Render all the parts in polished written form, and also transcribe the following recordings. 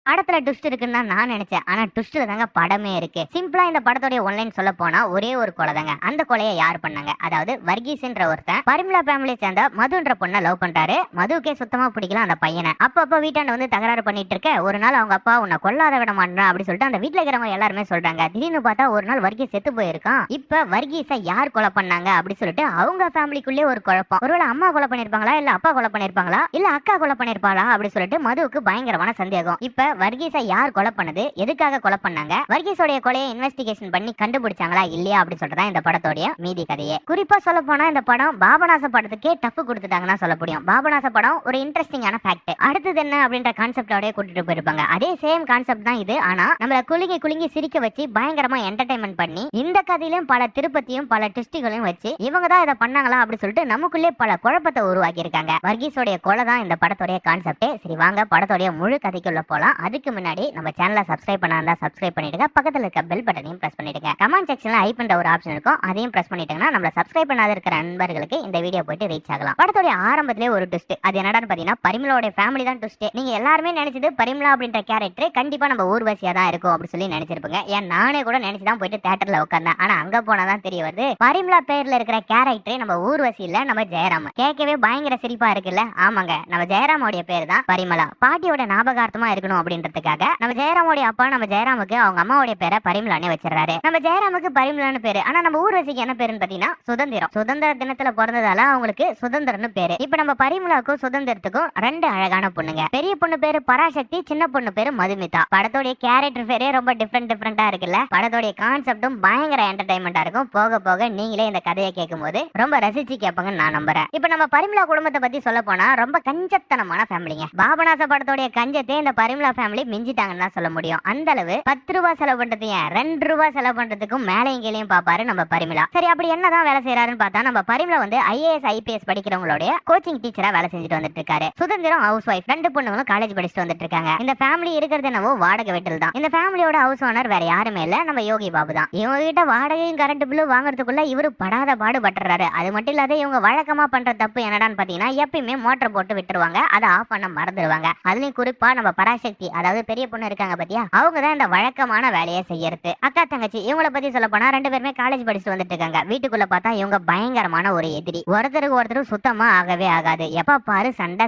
படத்துல ட்விஸ்ட் இருக்குன்னு தான் நான் நினைச்சேன். ஆனா ட்விஸ்ட்ல தாங்க படமே இருக்கு. சிம்பிளா இந்த படத்தோட ஒன்லைன் சொல்ல போனா ஒரே ஒரு கொலை தாங்க. அந்த கொலையை யார் பண்ணாங்க? அதாவது வர்கீஸ்ன்ற ஒருத்தன் பரிமளா ஃபேமிலியை சேர்ந்த மதுன்ற பொண்ணை லவ் பண்றாரு. மதுவுக்கே சுத்தமா பிடிக்கல அந்த பையனை. அப்ப வீட்டாண்ட வந்து தகராறு பண்ணிட்டு இருக்க ஒரு நாள் அவங்க அப்பா உன்னை கொல்லாத விட மாட்டா அப்படி சொல்லிட்டு அந்த வீட்டுல இருக்கிறவங்க எல்லாருமே சொல்றாங்க. திடீர்னு பார்த்தா ஒரு நாள் வர்கீஸ் செத்து போயிருக்கான். இப்ப வர்கீஸை யார் கொலை பண்ணாங்க அப்படி சொல்லிட்டு அவங்க ஃபேமிலிக்குள்ளே ஒரு குழப்பம். ஒருவேளை அம்மா கொலை பண்ணிருப்பாங்களா, இல்ல அப்பா கொலை பண்ணிருப்பாங்களா, இல்ல அக்கா கொலை பண்ணிருப்பாளா அப்படி சொல்லிட்டு மதுவுக்கு பயங்கரமான சந்தேகம். இப்ப வர்கீஸை யார் கொலை பண்ணது, எதுக்காக கொலை பண்ணாங்க, வர்கீஸோட கொலையை இன்வெஸ்டிகேஷன் பண்ணி கண்டுபிடிச்சாங்களா இல்லையா அப்படி சொல்றதா இந்த படத்தோட மீதி கதையே. குறிப்பா சொல்ல போனா இந்த படம் பாபநாச படத்துக்கே டஃப் கொடுத்துட்டாங்கன்னா சொல்ல முடியும். பாபநாச படம் ஒரு இன்ட்ரெஸ்டிங்கான ஃபேக்ட். அடுத்தது என்ன அப்படின்ற கான்செப்டோட கூட்டிட்டு போயிருப்பாங்க. அதே சேம் கான்செப்ட் தான் இது. ஆனா நம்மள குலுங்கி சிரிக்க வச்சு பயங்கரமா என்டர்டைன்மெண்ட் பண்ணி இந்த கதையிலும் பல திருப்பத்தியும் பல ட்விஸ்டுகளையும் வச்சு இவங்க தான் இதை பண்ணாங்களா அப்படி சொல்லிட்டு நமக்குள்ளே பல குழப்பத்தை உருவாக்கி இருக்காங்க. வர்கீஸோட கொலை தான் இந்த படத்தோட கான்செப்ட். சரி வாங்க படத்தோட முழு கதைக்குள்ள போலாம். அதுக்கு முன்னாடி நம்ம சேனலை சப்ஸ்கிரைப் பண்ணாதா சப்ஸ்கிரைப் பண்ணிடுங்க. பக்கத்துல இருக்க பெல் பட்டனையும் பிரஸ் பண்ணிடுங்க. கமெண்ட் செக்ஷன்ல ஐ பண்ற ஒரு ஆப்ஷன் இருக்கும், அதையும் பிரஸ் பண்ணிட்டீங்கன்னா நம்மள சப்ஸ்கிரைப் பண்ணாத இருக்கிற நண்பர்களுக்கு இந்த வீடியோ போயிட்டு ரீச் ஆகலாம். படத்தோட ஆரம்பத்திலே ஒரு ட்விஸ்ட். அது என்னடான்னு பாத்தீங்கன்னா பரிமளோட ஃபேமிலி தான் ட்விஸ்ட். நீங்க எல்லாருமே நினைச்சது பரிமளா அப்படின்ற கேரக்டர் கண்டிப்பா நம்ம ஊர்வசியா தான் இருக்கும் அப்படி சொல்லி நினைச்சிருப்பீங்க. ஏன் நானே கூட நினைச்சுதான் போயிட்டு தியேட்டர்ல உட்கார்ந்தேன். ஆனா அங்க போனாதான் தெரிய வருது பரிமளா பேர்ல இருக்கிற கேரக்டர் நம்ம ஊர்வசி இல்ல, நம்ம ஜெயராம். கேட்கவே பயங்கர சிரிப்பா இருக்குல்ல? ஆமாங்க, நம்ம ஜெயராமோட பேர் தான் பரிமளா. பாட்டியோட ஞாபகார்த்தமா இருக்கணும் அப்படின்றதுக்காக நம்ம ஜெயராமோட அப்பா நம்ம ஜெயராமுக்கு அவங்க அம்மாவோட பேரை பரிமளானே வச்சிடறாரு. நம்ம ஜெயராமுக்கு பரிமளான்னு பேரு. ஆனா நம்ம ஊர்வசிக்கு என்ன பேருன்னு பாத்தீங்கன்னா சுதந்திரம். சுதந்திர தினத்துல பிறந்ததால அவங்களுக்கு சுதந்திரம்னு பேரு. இப்ப நம்ம பரிமளாவுக்கும் சுதந்திரத்துக்கும் ரெண்டு அழகான பொண்ணுங்க. பெரிய பொண்ணு பேரு பராசக்தி, சின்ன பொண்ணு பேரு மதுமிதா. படத்தோட கேரக்டர் பேரே ரொம்ப டிஃபரெண்டா இருக்குல்ல? படத்தோட கான்செப்டும் பயங்கர என்டர்டைன்மெண்டா இருக்கும். போக போக நீங்களே இந்த கதையை கேட்கும் போது ரொம்ப ரசிச்சு கேட்பாங்கன்னு நான் நம்புறேன். இப்ப நம்ம பரிமளா குடும்பத்தை பத்தி சொல்ல போனா ரொம்ப கஞ்சத்தனமான ஃபேமிலிங்க. பாபநாச படத்தோட கஞ்சத்தை இந்த பரிமளா ஃபேமிலி மிஞ்சிட்டாங்கன்னு தான் சொல்ல முடியும். அந்த அளவு 10 ரூபாய் செலவு பண்றது ஏன் 2 ரூபாய் செலவு பண்றதுக்கும் மேலையும் கீழையும் பாப்பாரு நம்ம பரிமளா. சரி அப்படி என்னதான் வேலை செய்யறாருன்னு பார்த்தா நம்ம பரிமளா வந்து IAS IPS படிக்கிறவங்களோட கோச்சிங் டீச்சரா வேலை செஞ்சுட்டு வந்துட்டு இருக்காரு. சுதந்திரம் ஹவுஸ் ஒய்ஃப். 2 பொண்ணுங்களும் காலேஜ் படிச்சுட்டு வந்துட்டு இருக்காங்க. இந்த ஃபேமிலி இருக்கிறது என்னவோ வாடகை வீட்டில் தான். இந்த ஃபேமிலியோட ஹவுஸ் ஓனர் வேற யாருமே இல்ல, நம்ம யோகி பாபு தான். இவங்க கிட்ட வாடகையும் கரண்ட் பில்லும் வாங்குறதுக்குள்ள இவரு படாத பாடு பட்டுறாரு. அது மட்டும் இல்லாத இவங்க வழக்கமா பண்ற தப்பு என்னடான்னு பாத்தீங்கன்னா எப்பயுமே மோட்டர் போட்டு விட்டுருவாங்க, அதை ஆஃப் பண்ண மறந்துடுவாங்க. அதுலயும் குறிப்பா நம்ம பராசக்தி அதாவது பெரிய பொண்ணு இருக்காங்க பாத்தியா, அவங்க தான் இந்த வழக்கமான வேலையை செய்யறது. அக்கா தங்கச்சி இவங்களை பத்தி சொல்ல போனா 2 பேருமே காலேஜ் படிச்சுட்டு வந்துட்டு இருக்காங்க. வீட்டுக்குள்ள பார்த்தா இவங்க பயங்கரமான ஒரு எதிரி. ஒருத்தருக்கு ஒருத்தர் சுத்தமா ஆகவே ஆகாது. எப்ப பாரு சண்டை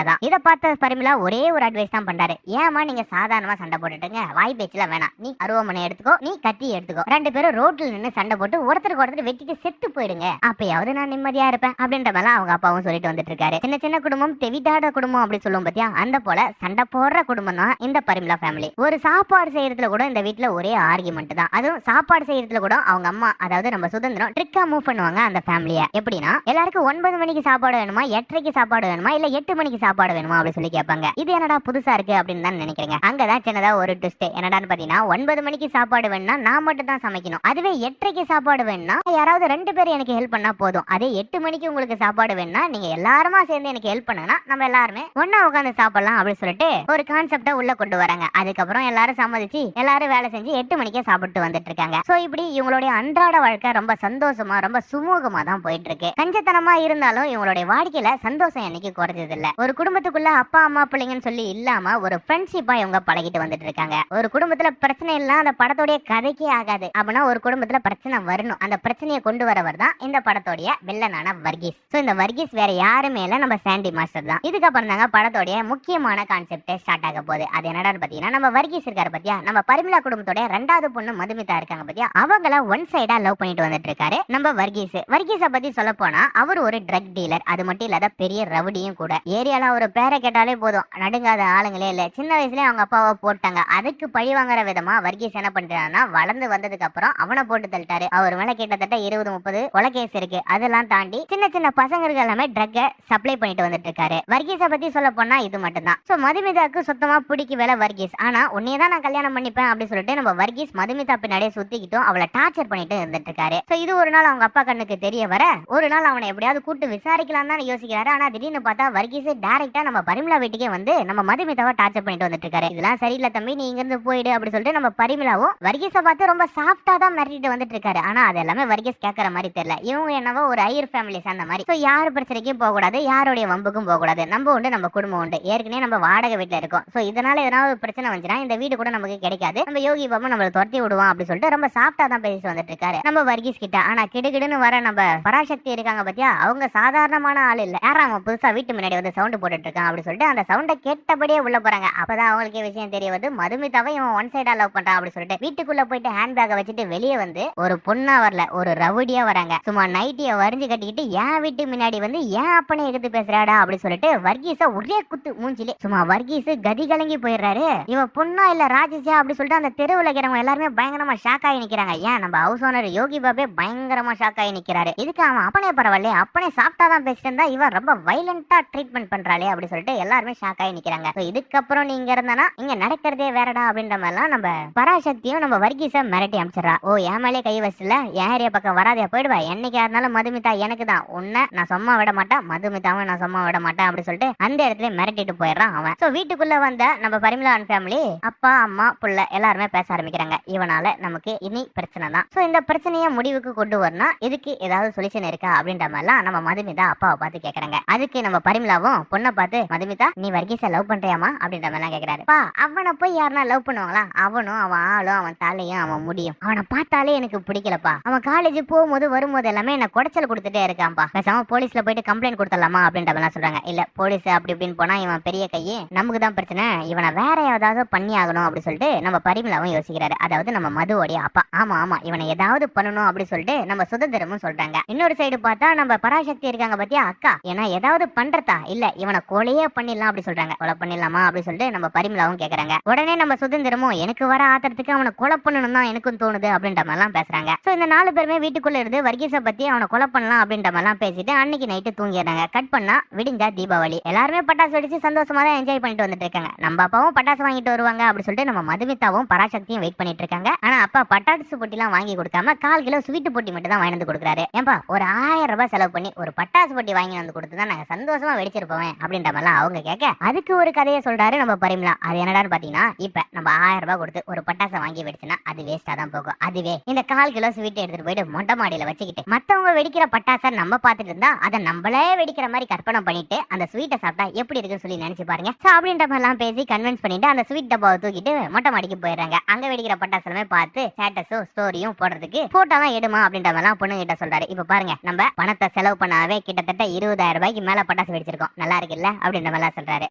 தான். இதை பார்த்த பரிமளா ஒரே ஒரு அட்வைஸ் தான் பண்றாரு. ஏமா நீங்க சாதாரணமா சண்டை போட்டுட்டுங்க, வாய் பேச்சுல வேணாம், நீ அருவமனை எடுத்துக்கோ, நீ கத்தி எடுத்துக்கோ. 2 பேரும் ரோட்ல நின்று சண்டை போட்டு ஒருத்தருக்கு ஒருத்தர் வெட்டிட்டு செத்து போயிடுங்க, அப்பயாவது நான் நிம்மதியா இருப்பேன் அப்படின்ற மாதிரி அவங்க அப்பாவும் சொல்லிட்டு வந்துட்டு இருக்காரு. சின்ன சின்ன குடும்பம் தெவிட்டாத குடும்பம் அப்படி சொல்லுவோம் பாத்தியா, அந்த போல சண்டை போடுற குடும்பம் தான் இந்த பரிமளா ஃபேமிலி. ஒரு சாப்பாடு செய்யறதுல கூட இந்த வீட்டுல ஒரே ஆர்குமெண்ட் தான். அதுவும் சாப்பாடு செய்யறதுல கூட அவங்க அம்மா அதாவது நம்ம சுதந்திரம் ட்ரிக்கா மூவ் பண்ணுவாங்க அந்த ஃபேமிலிய. எப்படின்னா எல்லாருக்கும் 9 மணிக்கு சாப்பாடு வேணுமா, 8:30க்கு சாப்பாடு வேணுமா, இல்ல 8 மணிக்கு சாப்பாடு வேணுமா அப்படி சொல்லி கேட்பாங்க. இது என்னடா புதுசா இருக்கு அப்படின்னு தான் நினைக்கிறேங்க. அங்கதான் சின்னதா ஒரு ட்விஸ்ட். என்னடான்னு பாத்தீங்கன்னா 9 மணிக்கு சாப்பாடு வேணும்னா நான் மட்டும் தான் சமைக்கணும். அதுவே 8:30க்கு சாப்பாடு வேணும்னா யாராவது 2 பேர் எனக்கு ஹெல்ப் பண்ணா போதும். அதே 8 மணிக்கு உங்களுக்கு சாப்பாடு வேணும்னா நீங்க எல்லாருமா சேர்ந்து எனக்கு ஹெல்ப் பண்ணுங்கன்னா நம்ம எல்லாருமே ஒண்ணா உட்காந்து சாப்பிடலாம் அப்படின்னு சொல்லிட்டு ஒரு கான்செப்ட உள்ள கொண்டு வராங்க. அதுக்கப்புறம் எல்லாரும் சம்மதிச்சு எல்லாரும் வேலை செஞ்சு 8 மணிக்கே சாப்பிட்டு வந்துட்டு இருக்காங்க. சோ இப்படி இவங்களுடைய அன்றாட வாழ்க்கை ரொம்ப சந்தோஷமா ரொம்ப சுமூகமா தான் போயிட்டு இருக்கு. கஞ்சத்தனமா இருந்தாலும் இவங்களுடைய வாழ்க்கையில சந்தோஷம் என்னைக்கு குறைஞ்சது இல்ல. ஒரு குடும்பத்துக்குள்ள அப்பா அம்மா பிள்ளைங்கன்னு சொல்லி இல்லாம ஒரு ஃப்ரெண்ட்ஷிப்பா இவங்க பழகிட்டு வந்துட்டு இருக்காங்க. ஒரு குடும்பத்துல பிரச்சனை இல்ல அந்த படத்தோடைய கதைக்கே ஆகாது. அப்படின்னா ஒரு குடும்பத்துல பிரச்சனை வரணும். அந்த பிரச்சனையை கொண்டு வரவர் தான் இந்த படத்தோடைய வில்லனான வர்கீஸ். சோ இந்த வர்கீஸ் வேற யாருமே இல்ல, நம்ம சாண்டி மாஸ்டர் தான். இதுக்கப்புறம் தாங்க படத்தோடைய முக்கியமான கான்செப்ட் ஸ்டார்ட் ஆக போகுது. அது என்னடான்னு பாத்தீங்கன்னா நம்ம வர்கீஸ் இருக்காரு பாத்தியா, நம்ம பரிமளா குடும்பத்தோட 2வது பொண்ணு மதுமிதா இருக்காங்க பாத்தியா, அவங்கள ஒன் சைடா லவ் பண்ணிட்டு வந்துட்டு இருக்காரு நம்ம வர்கீஸ். வர்கீஸ பத்தி சொல்ல போனா அவர் ஒரு ட்ரக் டீலர். அது மட்டும் இல்லாத பெரிய ரவுடியும் கூட. ஏரியால ஒரு பேரை கேட்டாலே போதும் நடுங்காத ஆளுங்களே இல்ல. சின்ன வயசுலயே அவங்க அப்பாவை போட்டாங்க. அதுக்கு பழி வாங்குற விதமா வர்கீஸ் என்ன பண்றாருன்னா வளர்ந்து வந்ததுக்கு அப்புறம் அவனை போட்டு தள்ளிட்டாரு. அவர் மேல கிட்டத்தட்ட 20-30 கொலை கேஸ் இருக்கு. அதெல்லாம் தாண்டி சின்ன சின்ன பசங்களுக்கு எல்லாமே ட்ரக் சப்ளை பண்ணிட்டு வந்துட்டு இருக்காரு. வர்கீஸ பத்தி சொல்ல போனா இது மட்டும் தான். சோ மதுமிதாக்கு சுத்தமா பிடிக்க வேலை வர்கீஸ். ஆனா உன்னையதான் நான் கல்யாணம் பண்ணிப்பேன் அப்படி சொல்லிட்டு நம்ம வர்கீஸ் மதுமிதா பின்னாடியே சுத்திக்கிட்டும் அவளை டார்ச்சர் பண்ணிட்டு இருந்துட்டு இருக்காரு. சோ இது ஒரு நாள் அவங்க அப்பா கண்ணுக்கு தெரிய வர ஒரு நாள் அவனை எப்படியாவது கூட்டு விசாரிக்கலாம் தான் யோசிக்கிறாரு. ஆனா திடீர்னு பார்த்தா வர்கீஸ் டைரக்டா நம்ம பரிமளா வீட்டுக்கே வந்து நம்ம மதுமிதாவை டார்ச்சர் பண்ணிட்டு வந்துட்டு இருக்காரு. இதெல்லாம் சரியில்லை தம்பி, நீ இங்க இருந்து போயிடு அப்படி சொல்லிட்டு நம்ம பரிமளாவும் வர்கீஸ பார்த்து ரொம்ப சாஃப்டா தான் மிரட்டிட்டு வந்துட்டு இருக்காரு. ஆனா அது எல்லாமே வர்கீஸ் கேட்கற மாதிரி தெரியல. இவங்க என்னவோ ஒரு ஐயர் ஃபேமிலி சேர்ந்த மாதிரி. சோ யாரு பிரச்சனைக்கும் போக கூடாது, யாருடைய வம்புக்கும் போக கூடாது. நம்ம உண்டு நம்ம குடும்பம் உண்டு. ஏற்கனவே நம்ம வாடகை வீட்டுல இருக்கோம். சோ இதனால எதனாவது பிரச்சனை வந்துச்சுன்னா இந்த வீடு கூட நமக்கு கிடைக்காது, நம்ம யோகி பாபா நம்மள துரத்தி விடுவான் அப்படி சொல்லிட்டு ரொம்ப சாஃப்டா தான் பேசிட்டு வந்துட்டு இருக்காரு நம்ம வர்கீஸ் கிட்ட. ஆனா கிடுகிடுன்னு வர நம்ம பராசக்தி இருக்காங்க பாத்தியா, அவங்க சாதாரணமான ஆள் இல்ல. யாரா அவன் புதுசா வீட்டு முன்னாடி வந்து சவுண்ட் போட்டுட்டு இருக்கான் அப்படி சொல்லிட்டு அந்த சவுண்ட கேட்டபடியே உள்ள போறாங்க. அப்பதான் அவங்களுக்கே விஷயம் தெரிய வந்து மதுமிதாவை இவன் ஒன் சைடா லவ் பண்றான் அப்படி சொல்லிட்டு வீட்டுக்குள்ள போயிட்டு ஹேண்ட் பேக்கை வச்சுட்டு வெளியே வந்து ஒரு பொண்ணா வரல, ஒரு ரவுடியா வராங்க. சும்மா நைட்டிய வரிஞ்சு கட்டிக்கிட்டு என் வீட்டு முன்னாடி வந்து ஏன் அப்பனே எதிர்த்து பேசுறாடா அப்படி சொல்லிட்டு வர்கீஸ ஒரே குத்து மூஞ்சிலே. சும்மா வர்கீஸ் கதி கலங்கி போயிடுறாரு. இவன் பொண்ணா இல்ல ராஜேஷா அப்படி சொல்லிட்டு அந்த தெருவுல இருக்கிறவங்க எல்லாருமே பயங்கரமா ஷாக் ஆகி நிக்கிறாங்க. ஏன் நம்ம ஹவுஸ் ஓனர் யோகி பாபே பயங்கரமா ஷாக் ஆகி நிக்கிறாரு. இதுக்கு அவன் அப்பனே பரவாயில்லையே, அப்பனே சாப்பிட்டா தான் பேசிட்டு இருந்தா இவன் ரொம்ப வைலண்டா ட்ரீட்மெண்ட் பண்றாளே அப்படி சொல்லிட்டு எல்லாருமே ஷாக் ஆகி நிக்கிறாங்க. இதுக்கப்புறம் நீங்க இருந்தானா இங்க நடக்கிறதே வேறடா அப்படின்ற மாதிரிலாம் நம்ம பராசக்தியும் நம்ம வர்கீஸ மிரட்டி அமிச்சிடறா. ஓ என் மேலே கை வச்சுல என் ஏரியா பக்கம் வராதே போயிடுவா, என்னைக்கா இருந்தாலும் மதுமிதா எனக்கு தான், உன்னை நான் சும்மா விட மாட்டேன், மதுமிதாவும் நான் சும்மா விட மாட்டேன் அப்படி சொல்லிட்டு அந்த இடத்துல மிரட்டிட்டு போயிடுறான் அவன். சோ வீட்டுக்குள்ள வந்த நம்ம பரிமளா ஃபேமிலி அப்பா அம்மா புள்ள எல்லாருமே பேச ஆரம்பிக்கிறாங்க. இவனால நமக்கு இனி பிரச்சனை தான். சோ இந்த பிரச்சனையை முடிவுக்கு கொண்டு வரணும், இதுக்கு ஏதாவது சொல்யூஷன் இருக்கா அப்படின்ற மாதிரிலாம் நம்ம மதுமிதா அப்பாவை பார்த்து கேக்குறாங்க. அதுக்கு நம்ம பரிமளாவும் பொண்ணை பார்த்து மதுமிதா நீ வர்கீஸ லவ் பண்றியாமா அப்படின்ற மாதிரிலாம் கேக்குறாரு. பா அவனை போய் யாருன்னா லவ் பண்ணுவாங்களா, அவனும் அவன் ஆளும் அவன் தலையும் அவன் முடியும் அவனை பார்த்தாலே எனக்கு பிடிக்கலப்பா. அவன் காலேஜ் போகும்போது வரும்போது எல்லாமே என்ன குடைச்சல் கொடுத்துட்டே இருக்கான்பா, பேசாம போலீஸ்ல போயிட்டு கம்ப்ளைண்ட் கொடுத்துடலாமா அப்படின்ற மாதிரிலாம் சொல்றாங்க. இல்ல போலீஸ் அப்படி இப்படின்னு போனா இவன் பெரிய கையே நமக்கு தான் பிரச்சனை, இவனை வேற ஏதாவது பண்ணி ஆகணும் அப்படி சொல்லிட்டு நம்ம பரிமளாவும் யோசிக்கிறாரு. அதாவது நம்ம மதுவோடைய அப்பா. ஆமா ஆமா இவனை ஏதாவது பண்ணணும் அப்படி சொல்லிட்டு நம்ம சுதந்திரமும் சொல்றாங்க. இன்னொரு சைடு பார்த்தா நம்ம பராசக்தி இருக்காங்க பாத்தியா அக்கா, ஏன்னா ஏதாவது பண்றதா இல்ல இவனை கொலையே பண்ணிடலாம் அப்படி சொல்றாங்க. கொலை பண்ணிடலாமா அப்படி சொல்லிட்டு நம்ம பரிமளாவும் கேக்குறாங்க. உடனே நம்ம சுதந்திரமும் எனக்கு வர ஆத்திரத்துக்கு அவனை கொலை பண்ணணும் தான் எனக்கும் தோணுது அப்படின்ற மாதிரி எல்லாம் பேசுறாங்க. சோ இந்த 4 பேருமே வீட்டுக்குள்ள இருந்து வர்கீஸ பத்தி அவனை கொலை பண்ணலாம் அப்படின்ற மாதிரி எல்லாம் பேசிட்டு அன்னைக்கு நைட்டு தூங்கிடுறாங்க. கட் பண்ணா விடிஞ்சா தீபாவளி. எல்லாருமே பட்டாசு வெடிச்சு சந்தோஷமா தான் என்ஜாய் பண்ணிட்டு வந்துட்டு இருக்காங்க. நம்ம அப்பாவும் பட்டாசு வாங்கிட்டு வருவாங்க அப்படி சொல்லிட்டு நம்ம மதுமிதாவும் பராசக்தியும் வெயிட் பண்ணிட்டு இருக்காங்க. ஆனா அப்பா பட்டாசு பொட்டி எல்லாம் வாங்கி கொடுக்காம 1/4 கிலோ ஸ்வீட் பொட்டி மட்டும் தான் வாங்கி வந்து கொடுக்குறாரு. ஏன்பா ஒரு 1000 ரூபாய் செலவு பண்ணி ஒரு பட்டாசு பொட்டி வாங்கி வந்து கொடுத்துதான் நாங்க சந்தோஷமா வெடிச்சிருப்போம் அப்படின்ற மாதிரிலாம் அவங்க கேட்க அதுக்கு ஒரு கதையை சொல்றாரு நம்ம பரிமளா. அது என்னடான்னு பாத்தீங்கன்னா இப்ப நம்ம 1000 ரூபாய் கொடுத்து ஒரு பட்டாசை வாங்கி வெடிச்சுன்னா அது வேஸ்டா தான் போகும். அதுவே இந்த 1/4 கிலோ ஸ்வீட் எடுத்துட்டு போயிட்டு மொட்டை மாடியில வச்சுக்கிட்டு மத்தவங்க வெடிக்கிற பட்டாசை நம்ம பார்த்துட்டு இருந்தா அதை நம்மளே வெடிக்கிற மாதிரி கற்பனை பண்ணிட்டு அந்த ஸ்வீட்டை சாப்பிட்டா எப்படி இருக்குன்னு சொல்லி நினைச்சு பாருங்க. அப்படின்ற மாதிரி எல்லாம் பேசி கன்வின்ஸ் பண்ணிட்டு அந்த ஸ்வீட் டப்பாவை தூக்கிட்டு மொட்டை மாடிக்கு போயிடுறாங்க. அங்க வெடிக்கிற பட்டாசுமே பார்த்து ஸ்டேட்டஸும் ஸ்டோரியும் போடுறதுக்கு போட்டோ தான் எடுமா அப்படின்ற மாதிரி பொண்ணு கிட்ட சொல்றாரு. இப்ப பாருங்க நம்ம பணத்தை செலவு பண்ணாவே கிட்டத்தட்ட 20,000 ரூபாய்க்கு மேல பட்டாசு வெடிச்சிருக்கோம், நல்லா இருக்குல்ல அப்படின்ற மாதிரி சொல்றாரு.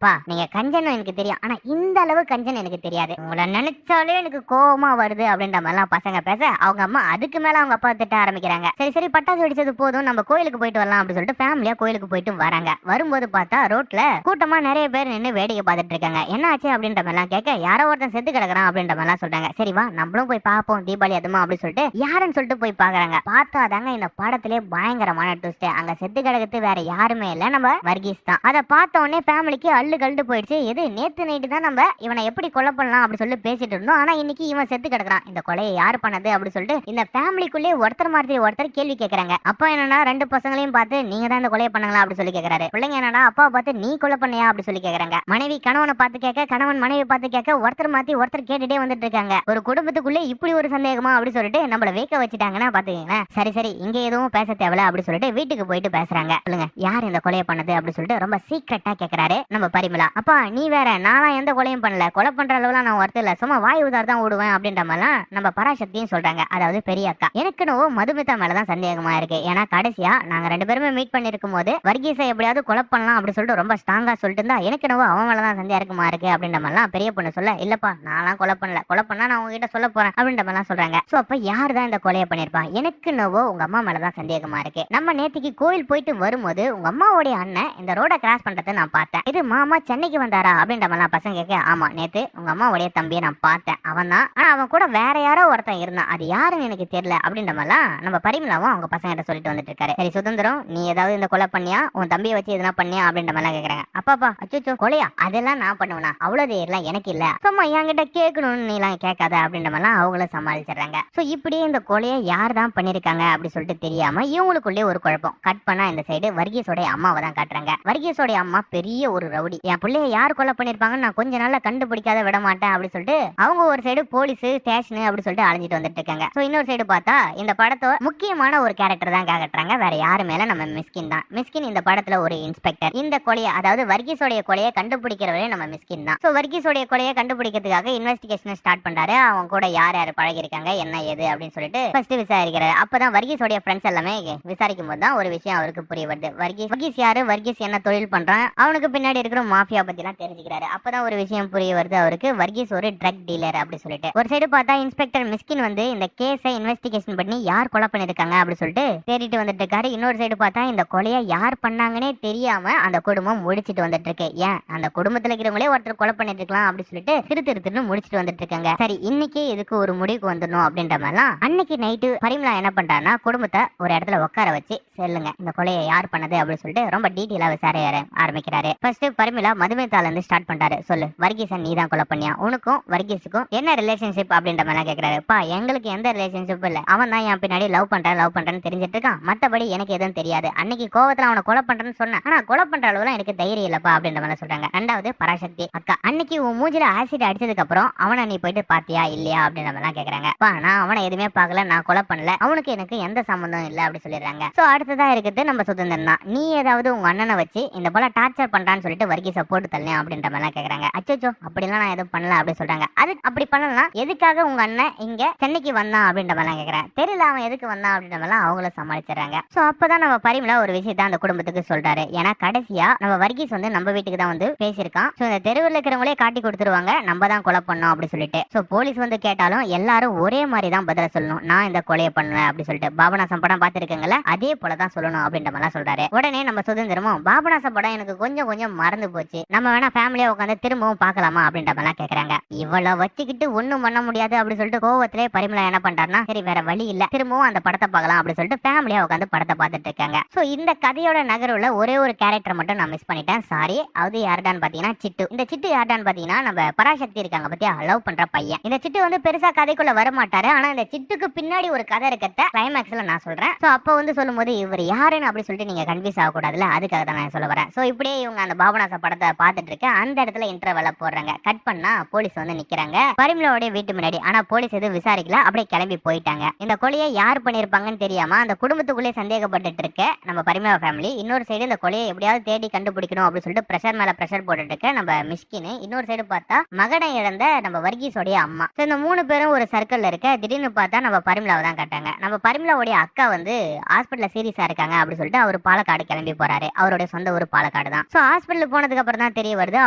பா நீங்க கஞ்சன் எனக்கு தெரியும், ஆனா இந்த அளவு கஞ்சன் எனக்கு தெரியாது, உங்களை நினைச்சாலே எனக்கு கோவமா வருது அப்படின்ற மாதிரிலாம் பசங்க பேச அவங்க அம்மா அதுக்கு மேல அவங்க அப்பா திட்ட ஆரம்பிக்கிறாங்க. சரி சரி பட்டாசு வெடிச்சது போதும், நம்ம கோயிலுக்கு போயிட்டு வரலாம் அப்படின்னு சொல்லிட்டு ஃபேமிலியா கோயிலுக்கு போயிட்டு வராங்க. வரும்போது பார்த்தா ரோட்ல கூட்டமா நிறைய பேர் நின்று வேடிக்கை பார்த்துட்டு இருக்காங்க. என்ன ஆச்சு அப்படின்ற மாதிரிலாம் கேட்க யாரோ ஒருத்தன் செத்து கிடக்குறான் அப்படின்ற மாதிரிலாம் சொல்றாங்க. சரி வா நம்மளும் போய் பார்ப்போம் தீபாவளி அதுமா அப்படின்னு சொல்லிட்டு யாருன்னு சொல்லிட்டு போய் பாக்குறாங்க. பார்த்தா தாங்க இந்த படத்திலே பயங்கரமான ட்விஸ்ட். அங்க செத்து கிடக்குது வேற யாருமே இல்ல நம்ம வர்கீஸ் தான். அதை பார்த்த உடனே ஃபேமிலிக்கு அள்ளு கழுட்டு போயிடுச்சு. எது நேத்து நைட்டு தான் நம்ம இவனை எப்படி கொலை பண்ணலாம் அப்படி சொல்லி பேசிட்டு இருந்தோம், ஆனா இன்னைக்கு இவன் செத்து கிடக்குறான், இந்த கொலையை யாரு பண்ணது அப்படி சொல்லிட்டு இந்த ஃபேமிலிக்குள்ளே ஒருத்தர் மாதிரி ஒருத்தர் கேள்வி கேட்கறாங்க. அப்பா என்னன்னா 2 பசங்களையும் பார்த்து நீங்க தான் இந்த கொலையை பண்ணங்களா அப்படி சொல்லி கேட்கறாரு. பிள்ளைங்க என்னன்னா அப்பா பார்த்து நீ கொலை பண்ணியா அப்படி சொல்லி கேட்கறாங்க. மனைவி கணவனை பார்த்து கேட்க, கணவன் மனைவி பார்த்து கேட்க, ஒருத்தர் மாத்தி ஒருத்தர் கேட்டுட்டே வந்துட்டு இருக்காங்க. ஒரு குடும்பத்துக்குள்ளே இப்படி ஒரு சந்தேகமா அப்படி சொல்லிட்டு நம்மள வேக்க வச்சுட்டாங்கன்னா பாத்துக்கீங்க. சரி சரி இங்க எதுவும் பேச தேவையில்ல அப்படி சொல்லிட்டு வீட்டுக்கு போயிட்டு பேசுறாங்க. சொல்லுங்க யார் இந்த கொலையை பண்ணது அப்படி சொல்லிட்டு ரொம்ப சீக்கிரட்டா கேட்கறாரு நம்ம பரிமளா. அப்பா நீ வேற, நானா எந்த கொலையும் பண்ணல, கொலை பண்ற அளவுலாம் நான் ஒருத்தர் இல்ல, சும்மா வாய் உதார் தான் ஓடுவேன் அப்படின்ற மாதிரிலாம் நம்ம பராசக்தியும் சொல்றாங்க. அதாவது பெரிய அக்கா. எனக்கு மதுமிதா மேலதான் சந்தேகமா இருக்கு. ஏன்னா கடைசியா நாங்க 2 பேருமே மீட் பண்ணிருக்கும் போது வர்கீஸை எப்படியாவது கொலை பண்ணலாம் அப்படி சொல்லிட்டு ரொம்ப ஸ்ட்ராங்கா சொல்லிட்டு இருந்தா எனக்கு அவன் மேலதான் சந்தேகமா இருக்கு அப்படின்ற மாதிரிலாம் பெரிய பொண்ணு சொல்ல, இல்லப்பா நான்லாம் கொலை பண்ணல, கொலை பண்ணா நான் உங்ககிட்ட சொல்ல போறேன் அப்படின்ற மாதிரிலாம் சொல்றாங்க. சோ அப்ப யார் தான் இந்த கொலையை பண்ணிருப்பா? எனக்கு உங்க அம்மா மேலதான் சந்தேகமா இருக்கு. நம்ம நேத்திக்கு கோயில் போயிட்டு வரும்போது உங்க அம்மாவுடைய அண்ணன் இந்த ரோட கிராஸ் பண்றதை நான் பார்த்தேன். இது மாமா சென்னைக்கு வந்தாரா அப்படின்ற மாதிரிலாம் பசங்க கேட்க, ஆமா நேத்து உங்க அம்மாவுடைய தம்பியை நான் பார்த்தேன், அவன் தான், ஆனா அவன் கூட வேற யாரோ ஒருத்தன் இருந்தான், அது யாருன்னு எனக்கு தெரியல அப்படின்ற மாதிரிலாம் நம்ம பரிமளாவும் அவங்க பசங்க கிட்ட சொல்லிட்டு வந்துட்டு இருக்காரு. சரி சுதந்திரம் நீ ஏதாவது இந்த கொலை பண்ணியா, உன் தம்பியை வச்சு எதுனா பண்ணியா அப்படின்ற மாதிரிலாம் கேக்குறாங்க. அப்பாப்பா அச்சோ கொலையா, அதெல்லாம் நான் பண்ணுவேனா, அவ்வளவு தைரியம்லாம் எனக்கு இல்ல, சும்மா என்கிட்ட கேட்கணும்னு நீ எல்லாம் கேட்காத அப்படின்ற மாதிரிலாம் அவங்களும் சமாளிச்சிடுறாங்க. சோ இப்படியே இந்த கொலையை யார் தான் பண்ணிருக்காங்க அப்படி சொல்லிட்டு தெரியாம இவங்களுக்குள்ளே ஒரு குழப்பம். கட் பண்ணா இந்த சைடு வர்கீஸோட அம்மாவை தான் காட்டுறாங்க. வர்கீஸோட அம்மா பெரிய ஒரு ரவுடி. என் பிள்ளைய யார் கொலை பண்ணிருப்பாங்கன்னு நான் கொஞ்ச நாள்ல கண்டுபிடிக்காத விட மாட்டேன் அப்படி சொல்லிட்டு அவங்க ஒரு சைடு போலீஸ் ஸ்டேஷன் அப்படி சொல்லிட்டு அலைஞ்சிட்டு வந்துட்டு இருக்காங்க. சோ இன்னொரு சைடு பார்த்தா இந்த படத்தோட முக்கியமான ஒரு கேரக்டர் தான் காட்டுறாங்க. வேற யாரு மேல நம்ம மிஸ்கின் தான். மிஸ்கின் இந்த படத்துல ஒரு இன்ஸ்பெக்டர். இந்த கொலையை அதாவது வர்கீஸோடைய கொலையை கண்டுபிடிக்கிறவரே நம்ம மிஸ்கின் மிஸ்கின் தான். சோ வர்கீஸோட கொலையை கண்டுபிடிக்கிறதுக்காக இன்வெஸ்டிகேஷன் ஸ்டார்ட் பண்றாரு. அவங்க கூட யார் யார் பழகி இருக்காங்க, என்ன ஏது அப்படின்னு சொல்லிட்டு ஃபர்ஸ்ட் விசாரிக்கிறாரு. அப்பதான் வர்கீஸோட ஃப்ரெண்ட்ஸ் எல்லாமே விசாரிக்கும் போது தான் ஒரு விஷயம் அவருக்கு புரிய வருது. வர்கீஸ் யாரு, வர்கீஸ் என்ன தொழில் பண்றான், அவனுக்கு பின்னாடி இருக்கிற மாஃபியா பத்தி எல்லாம் தெரிஞ்சுக்கிறாரு. அப்பதான் ஒரு விஷயம் புரிய வருது அவருக்கு, வர்கீஸ் ஒரு ட்ரக் டீலர் அப்படி சொல்லிட்டு. ஒரு சைடு பார்த்தா இன்ஸ்பெக்டர் மிஸ்கின் வந்து இந்த கேஸை இன்வெஸ்டிகேஷன் பண்ணி யார் கொலை பண்ணிருக்காங்க அப்படி சொல்லிட்டு தேடிட்டு வந்துட்டு இருக்காரு. இன்னொரு சைடு பார்த்தா இந்த கொலையை யார் பண்ணாங்கன்னே தெரியாம அந்த குடும்பம் முடிச்சிட்டு வந்துட்டு இருக்கு. ஏன் அந்த குடும்பத்துல இருக்கிறவங்களே ஒருத்தர் கொலை பண்ணிட்டு இருக்கலாம் அப்படி சொல்லிட்டு திருன்னு முடிச்சிட்டு வந்துட்டு இருக்காங்க. சரி, இன்னைக்கு இதுக்கு ஒரு முடிவுக்கு வந்துடணும் அப்படின்ற மாதிரிலாம் அன்னைக்கு நைட்டு பரிமளா என்ன பண்றாருன்னா குடும்பத்தை ஒரு இடத்துல உட்கார வச்சு சொல்லுங்க இந்த கொலையை யார் பண்ணது அப்படின்னு சொல்லிட்டு ரொம்ப டீட்டெயிலா விசாரிக்க ஆரம்பிக்கிறாரு. ஃபர்ஸ்ட் பரிமளா மதுமிதால இருந்து ஸ்டார்ட் பண்றாரு. சொல்லு, வர்கீசன் நீ தான் கொலை பண்ணியா, உனக்கும் வர்கீஸுக்கும் என்ன ரிலேஷன்ஷிப் அப்படின்ற மாதிரி கேட்கிறாரு. பா, எங்களுக்கு எந்த ரிலேஷன்ஷிப் இல்ல, அவன் தான் என் பின்னாடி லவ் பண்றேன்னு தெரிஞ்சிட்டு இருக்கான், மத்தபடி எனக்கு எதுவும் தெரியாது. அன்னைக்கு கோவத்துல அவனை கொலை பண்றேன்னு சொன்னேன், ஆனா கொலை பண்ற அளவுலாம் எனக்கு தைரியம் இல்லப்பா அப்படின்ற மாதிரி சொல்றாங்க. ரெண்டாவது பராசக்தி அக்கா, அன்னைக்கு உன் மூஞ்சில ஆசிட் அடிச்சதுக்கு அப்புறம் அவனை நீ போயிட்டு பாத்தியா இல்லையா அப்படின்ற மாதிரி கேக்குறாங்க. பா, நான் அவனை எதுவுமே பார்க்கல, நான் கொலை பண்ணல, அவனுக்கு எனக்கு எந்த சம்பந்தம் இல்ல அப்படி சொல்லிடுறாங்க. சோ அடுத்ததா இருக்குது நம்ம சுதந்திரன் தான். நீ ஏதாவது உங்க அண்ணனை வச்சு இந்த போல டார்ச்சர் பண்றான்னு சொல்லிட்டு வர்கீஸை போட்டு தள்ளேன் அப்படின்ற மாதிரி கேக்குறாங்க. அச்சோ, அப்படிலாம் நான் எதுவும் பண்ணல அப்படி சொல்றாங்க. அது அப்படி பண்ணலாம், எதுக்காக உங்க அண்ணன் இங்க சென்னைக்கு வந்தான் அப்படின்ற மாதிரி கேக்குறேன். தெரியல அவன் எதுக்கு வந்தான் அப்படின்ற மாதிரி அவங்கள சமாளிச்சிடறாங்க. சோ அப்பதான் நம்ம பரிமளா ஒரு விஷயத்த அந்த குடும்பத்துக்கு சொல்றாரு. ஏன்னா கடைசியா நம்ம வர்கீஸ் வந்து நம்ம வீட்டுக்கு தான் வந்து பேசியிருக்கான். சோ இந்த தெருவில் இருக்கிறவங்களே காட்டி கொடுத்துருவாங்க நம்ம தான் கொலை பண்ணோம் அப்படி சொல்லிட்டு. சோ போலீஸ் வந்து கேட்டாலும் எல்லாரும் ஒரே மாதிரி தான் பதில சொல்லணும், நான் இந்த கொலையை பண்ணுவேன் அப்படி சொல்லிட்டு. பாபநாசம் படம் பார்த்திருக்கீங்களா, அதே போலதான் சொல்லணும் அப்படின்ற மாதிரி சொல்றாரு. உடனே நம்ம சுதந்திரமும் பாபநாசம் படம் எனக்கு கொஞ்சம் கொஞ்சம் மறந்து போச்சு, நம்ம வேணா ஃபேமிலியா உட்காந்து திரும்பவும் பார்க்கலாமா அப்படின்ற மாதிரி கேக்குறாங்க. இவ்வளவு வச்சுக்கிட்டு ஒண்ணும் பண்ண முடியாது அப்படி சொல்லிட்டு கோவத்திலே பரிமளா என்ன பண்றாருன்னா, சரி வேற வழி இல்ல, திரும்பவும் அந்த படத்தை பார்க்கலாம் அப்படி சொல்லிட்டு ஃபேமிலியா உட்காந்து படத்தை பார்த்துட்டு இருக்காங்க. சோ இந்த கதையோட நகருல ஒரே ஒரு கேரக்டர் மட்டும் நான் மிஸ் பண்ணிட்டேன், சாரி. அது யாருடான்னு பாத்தீங்கன்னா சிட்டு. இந்த சிட்டு யாருடான்னு பாத்தீங்கன்னா நம்ம பராசக்தி இருக்காங்க பத்தியா, லவ் பண்ற பையன். இந்த சிட்டு வந்து பெருசா கதைக்குள்ள வர மாட்டாரு, ஆனா இந்த சிட்டுக்கு பின்னாடி ஒரு கதை இருக்கத்த கிளைமேக்ஸ்ல நான் சொல்றேன். சோ அப்ப வந்து சொல்லும் போது இவர் யாருன்னு அப்படி சொல்லிட்டு நீங்க கன்ஃபியூஸ் ஆக கூடாதுல, அதுக்காக தான் நான் சொல்ல வரேன். சோ இப்படியே இவங்க அந்த பாபநாச படத்தை பார்த்துட்டு இருக்க அந்த இடத்துல இன்டர்வெல்ல போடுறாங்க. கட் பண்ணா போலீஸ் வந்து நிக்கிறாங்க பரிமளாவோட வீட்டு முன்னாடி. ஆனா போலீஸ் எதுவும் விசாரிக்கல, அப்படியே கிளம்பி போயிட்டாங்க. இந்த கொலையை யார் பண்ணிருப்பாங்கன்னு தெரியாம அந்த குடும்பத்துக்குள்ளே சந்தேகப்பட்டு இருக்க நம்ம பரிமளா ஃபேமிலி. இன்னொரு சைடு இந்த கொலையை எப்படியாவது தேடி கண்டுபிடிக்கணும் அப்படின்னு சொல்லிட்டு பிரஷர் மேல பிரஷர் போட்டுட்டு இருக்க நம்ம மிஸ்கின். இன்னொரு சைடு பார்த்தா மகனை இழந்த நம்ம வர்கீஸோடைய அம்மா. சோ இந்த மூணு பேரும் ஒரு சர்க்கிள்ல இருக்க. திடீர்னு பார்த்தா நம்ம பரிமளாவை தான் காட்டாங்க. நம்ம பரிமளாவுடைய அக்கா வந்து ஹாஸ்பிட்டல்ல சீரியஸா இருக்காங்க அப்படி சொல்லிட்டு அவர் பாலக்காடு கிளம்பி போறாரு. அவருடைய சொந்த ஊர் பாலக்காடு தான். சோ ஹாஸ்பிட்டல் போனதுக்கு அப்புறம் தான் தெரிய வருது